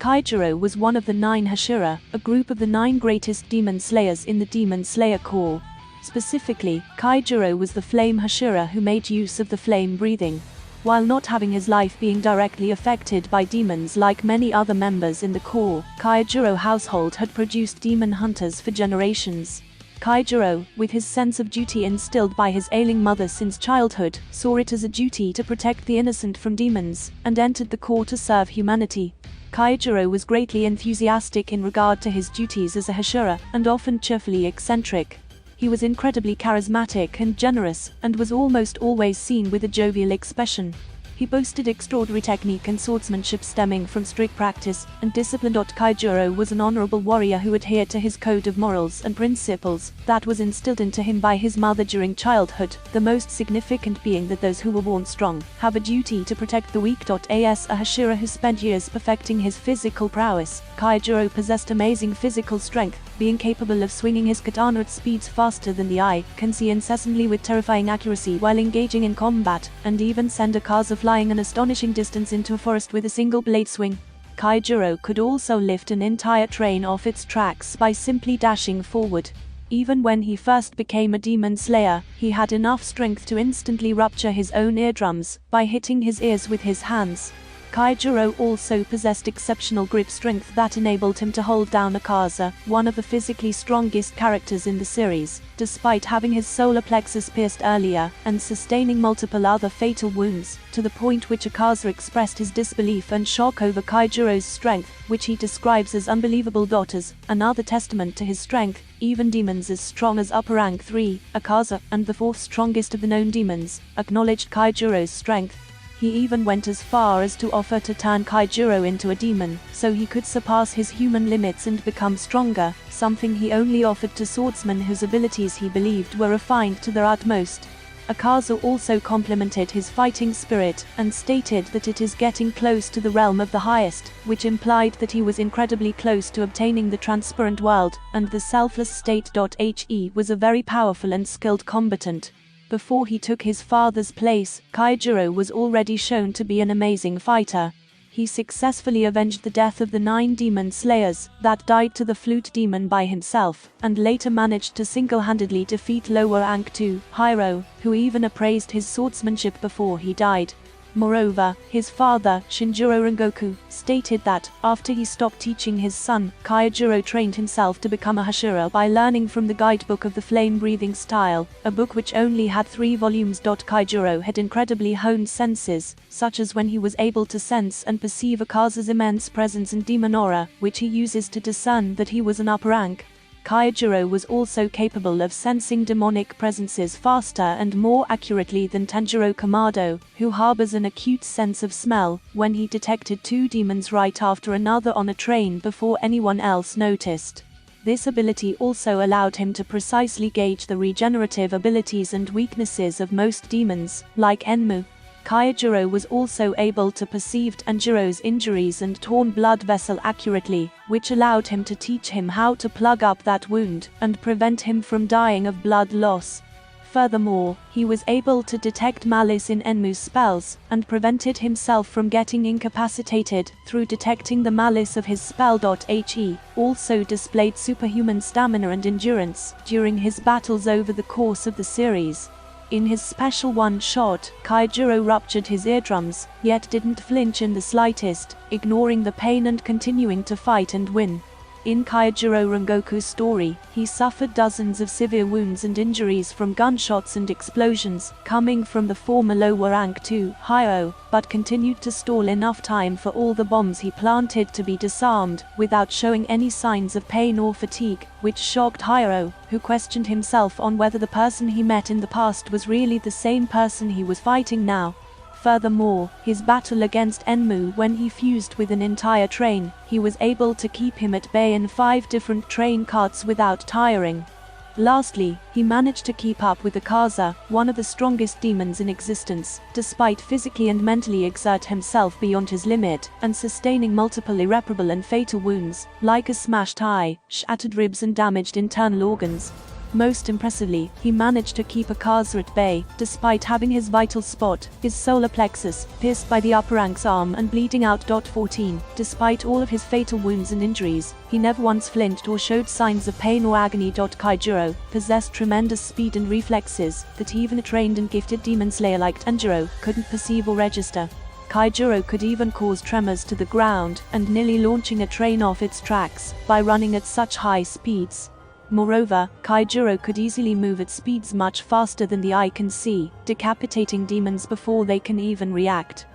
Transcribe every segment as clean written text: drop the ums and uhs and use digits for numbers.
Kyojuro was one of the 9 Hashira, a group of the 9 greatest demon slayers in the Demon Slayer Corps. Specifically, Kyojuro was the flame Hashira who made use of the flame breathing. While not having his life being directly affected by demons like many other members in the Corps, Kyojuro household had produced demon hunters for generations. Kyojuro, with his sense of duty instilled by his ailing mother since childhood, saw it as a duty to protect the innocent from demons, and entered the Corps to serve humanity. Kyojuro was greatly enthusiastic in regard to his duties as a Hashira, and often cheerfully eccentric. He was incredibly charismatic and generous, and was almost always seen with a jovial expression. He boasted extraordinary technique and swordsmanship stemming from strict practice and discipline. Kyojuro was an honorable warrior who adhered to his code of morals and principles that was instilled into him by his mother during childhood, the most significant being that those who were born strong have a duty to protect the weak. As a Hashira who spent years perfecting his physical prowess, Kyojuro possessed amazing physical strength, being capable of swinging his katana at speeds faster than the eye can see incessantly with terrifying accuracy while engaging in combat, and even send a Kaza flying an astonishing distance into a forest with a single blade swing. Kyojuro could also lift an entire train off its tracks by simply dashing forward. Even when he first became a demon slayer, he had enough strength to instantly rupture his own eardrums by hitting his ears with his hands. Kyojuro also possessed exceptional grip strength that enabled him to hold down a Kaza, one of the physically strongest characters in the series, despite having his solar plexus pierced earlier and sustaining multiple other fatal wounds, to the point which Akaza expressed his disbelief and shock over Kyojuro's strength, which he describes as unbelievable. As another testament to his strength, even demons as strong as upper rank 3, Akaza, and the 4th strongest of the known demons, acknowledged Kyojuro's strength. He even went as far as to offer to turn Kyojuro into a demon, so he could surpass his human limits and become stronger, something he only offered to swordsmen whose abilities he believed were refined to their utmost. Akaza also complimented his fighting spirit, and stated that it is getting close to the realm of the highest, which implied that he was incredibly close to obtaining the transparent world, and the selfless state. He was a very powerful and skilled combatant. Before he took his father's place, Kyojuro was already shown to be an amazing fighter. He successfully avenged the death of the 9 demon slayers that died to the flute demon by himself, and later managed to single-handedly defeat lower rank 2, Hiro, who even appraised his swordsmanship before he died. Moreover, his father, Shinjiro Rengoku, stated that, after he stopped teaching his son, Kyojuro trained himself to become a Hashira by learning from the guidebook of the flame-breathing style, a book which only had 3 volumes. Kyojuro had incredibly honed senses, such as when he was able to sense and perceive Akaza's immense presence and demon aura, which he uses to discern that he was an upper rank. Kyojuro was also capable of sensing demonic presences faster and more accurately than Tanjiro Kamado, who harbors an acute sense of smell, when he detected 2 demons right after another on a train before anyone else noticed. This ability also allowed him to precisely gauge the regenerative abilities and weaknesses of most demons, like Enmu. Kyojuro was also able to perceive Tanjiro's injuries and torn blood vessel accurately, which allowed him to teach him how to plug up that wound and prevent him from dying of blood loss. Furthermore, he was able to detect malice in Enmu's spells, and prevented himself from getting incapacitated through detecting the malice of his spell. He also displayed superhuman stamina and endurance during his battles over the course of the series. In his special one-shot, Kyojuro ruptured his eardrums, yet didn't flinch in the slightest, ignoring the pain and continuing to fight and win. In Kyojuro Rengoku's story, he suffered dozens of severe wounds and injuries from gunshots and explosions, coming from the former lower rank 2, Hiro, but continued to stall enough time for all the bombs he planted to be disarmed, without showing any signs of pain or fatigue, which shocked Hiro, who questioned himself on whether the person he met in the past was really the same person he was fighting now. Furthermore, his battle against Enmu when he fused with an entire train, he was able to keep him at bay in 5 different train carts without tiring. Lastly, he managed to keep up with Akaza, one of the strongest demons in existence, despite physically and mentally exert himself beyond his limit, and sustaining multiple irreparable and fatal wounds, like a smashed eye, shattered ribs and damaged internal organs. Most impressively, he managed to keep Akaza at bay, despite having his vital spot, his solar plexus, pierced by the upper rank's arm and bleeding out. 14. Despite all of his fatal wounds and injuries, he never once flinched or showed signs of pain or agony. Kyojuro possessed tremendous speed and reflexes that even a trained and gifted demon slayer like Tanjiro couldn't perceive or register. Kyojuro could even cause tremors to the ground and nearly launching a train off its tracks by running at such high speeds. Moreover, Kyojuro could easily move at speeds much faster than the eye can see, decapitating demons before they can even react.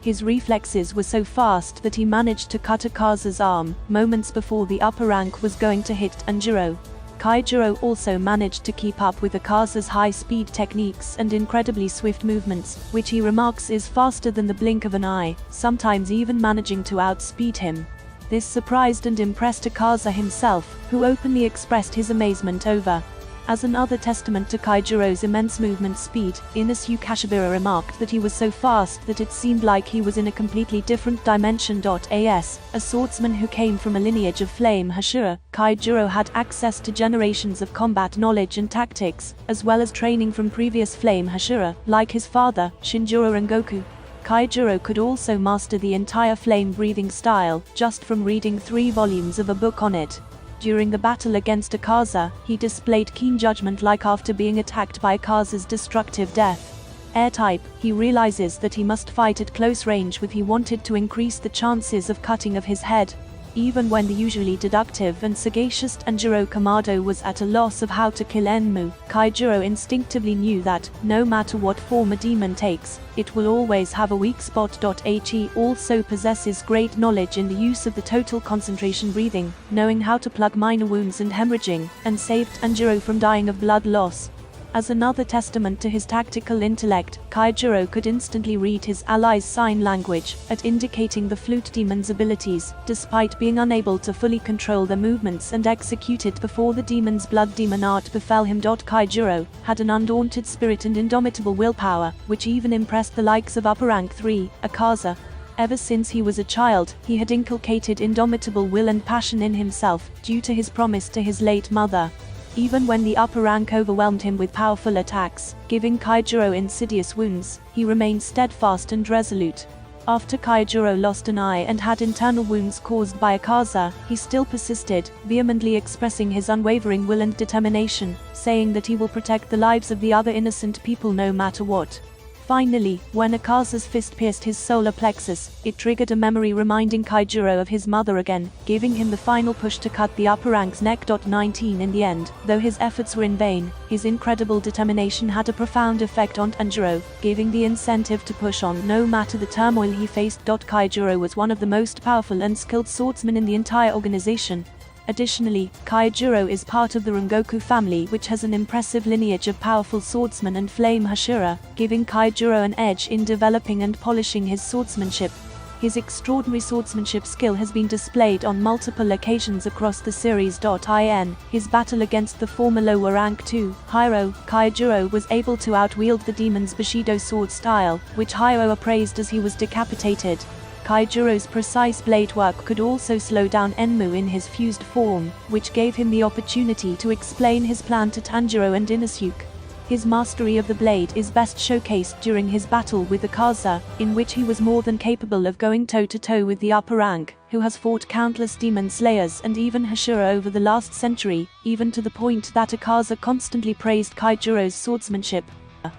His reflexes were so fast that he managed to cut Akaza's arm moments before the upper rank was going to hit Tanjiro. Kyojuro also managed to keep up with Akaza's high-speed techniques and incredibly swift movements, which he remarks is faster than the blink of an eye, sometimes even managing to outspeed him. This surprised and impressed Akaza himself, who openly expressed his amazement over. As another testament to Kyojuro's immense movement speed, Inosuke Kashibira remarked that he was so fast that it seemed like he was in a completely different dimension. As a swordsman who came from a lineage of flame Hashira, Kyojuro had access to generations of combat knowledge and tactics, as well as training from previous flame Hashira, like his father, Shinjiro Rengoku. Kyojuro could also master the entire flame-breathing style, just from reading 3 volumes of a book on it. During the battle against Akaza, he displayed keen judgment like after being attacked by Akaza's destructive death. Air-type, he realizes that he must fight at close range if he wanted to increase the chances of cutting of his head. Even when the usually deductive and sagacious Tanjiro Kamado was at a loss of how to kill Enmu, Kyojuro instinctively knew that, no matter what form a demon takes, it will always have a weak spot. He also possesses great knowledge in the use of the total concentration breathing, knowing how to plug minor wounds and hemorrhaging, and saved Tanjiro from dying of blood loss. As another testament to his tactical intellect, Kyojuro could instantly read his allies' sign language, at indicating the flute demon's abilities, despite being unable to fully control their movements and execute it before the demon's blood demon art befell him. Kyojuro had an undaunted spirit and indomitable willpower, which even impressed the likes of upper rank 3, Akaza. Ever since he was a child, he had inculcated indomitable will and passion in himself, due to his promise to his late mother. Even when the upper rank overwhelmed him with powerful attacks, giving Kyojuro insidious wounds, he remained steadfast and resolute. After Kyojuro lost an eye and had internal wounds caused by Akaza, he still persisted, vehemently expressing his unwavering will and determination, saying that he will protect the lives of the other innocent people no matter what. Finally, when Akaza's fist pierced his solar plexus, it triggered a memory reminding Kyojuro of his mother again, giving him the final push to cut the upper rank's neck. 19 In the end, though his efforts were in vain, his incredible determination had a profound effect on Tanjiro, giving the incentive to push on no matter the turmoil he faced. Kyojuro was one of the most powerful and skilled swordsmen in the entire organization. Additionally, Kyojuro is part of the Rengoku family, which has an impressive lineage of powerful swordsmen and flame Hashira, giving Kyojuro an edge in developing and polishing his swordsmanship. His extraordinary swordsmanship skill has been displayed on multiple occasions across the series. In his battle against the former lower rank 2, Hiro, Kyojuro was able to outwield the demon's Bushido sword style, which Hiro appraised as he was decapitated. Kyojuro's precise blade work could also slow down Enmu in his fused form, which gave him the opportunity to explain his plan to Tanjiro and Inosuke. His mastery of the blade is best showcased during his battle with Akaza, in which he was more than capable of going toe-to-toe with the upper rank, who has fought countless demon slayers and even Hashira over the last century, even to the point that Akaza constantly praised Kyojuro's swordsmanship,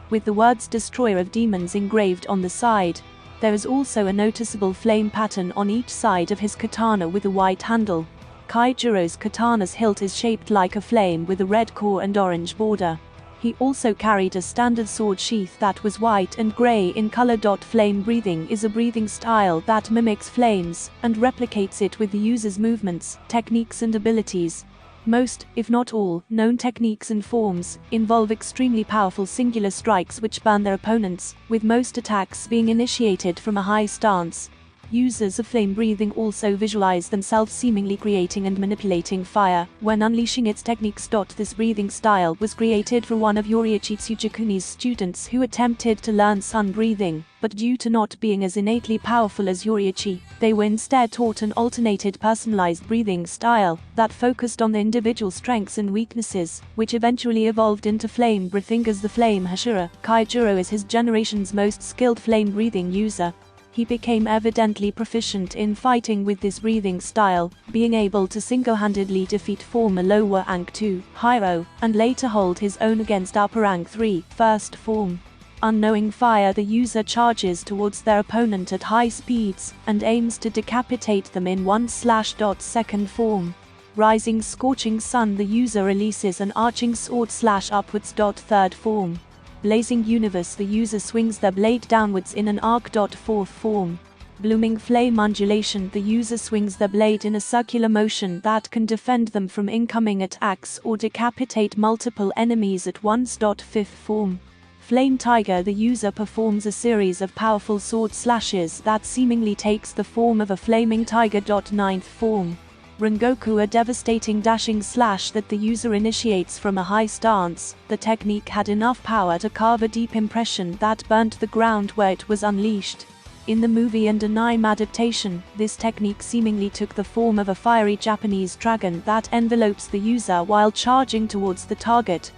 with the words "Destroyer of Demons" engraved on the side. There is also a noticeable flame pattern on each side of his katana with a white handle. Kyojuro's katana's hilt is shaped like a flame with a red core and orange border. He also carried a standard sword sheath that was white and grey in color. Flame breathing is a breathing style that mimics flames and replicates it with the user's movements, techniques and abilities. Most, if not all, known techniques and forms involve extremely powerful singular strikes which burn their opponents, with most attacks being initiated from a high stance. Users of flame breathing also visualize themselves seemingly creating and manipulating fire when unleashing its techniques. This breathing style was created for one of Yoriichi Tsuchikumi's students who attempted to learn sun breathing, but due to not being as innately powerful as Yoriichi, they were instead taught an alternated personalized breathing style that focused on the individual strengths and weaknesses, which eventually evolved into flame breathing as the flame Hashira. Kyojuro is his generation's most skilled flame breathing user. He became evidently proficient in fighting with this breathing style, being able to single-handedly defeat former lower rank 2 Hiro, and later hold his own against upper rank 3 first form. Unknowing fire, the user charges towards their opponent at high speeds and aims to decapitate them in 1/second form. Rising scorching sun, the user releases an arching sword /upwards. Third form. Blazing universe, the user swings their blade downwards in an arc. Fourth form. Blooming flame undulation, the user swings their blade in a circular motion that can defend them from incoming attacks or decapitate multiple enemies at once. Fifth form. Flame tiger, the user performs a series of powerful sword slashes that seemingly takes the form of a flaming tiger. Ninth form. Rengoku, a devastating dashing slash that the user initiates from a high stance. The technique had enough power to carve a deep impression that burnt the ground where it was unleashed. In the movie and anime adaptation, this technique seemingly took the form of a fiery Japanese dragon that envelopes the user while charging towards the target,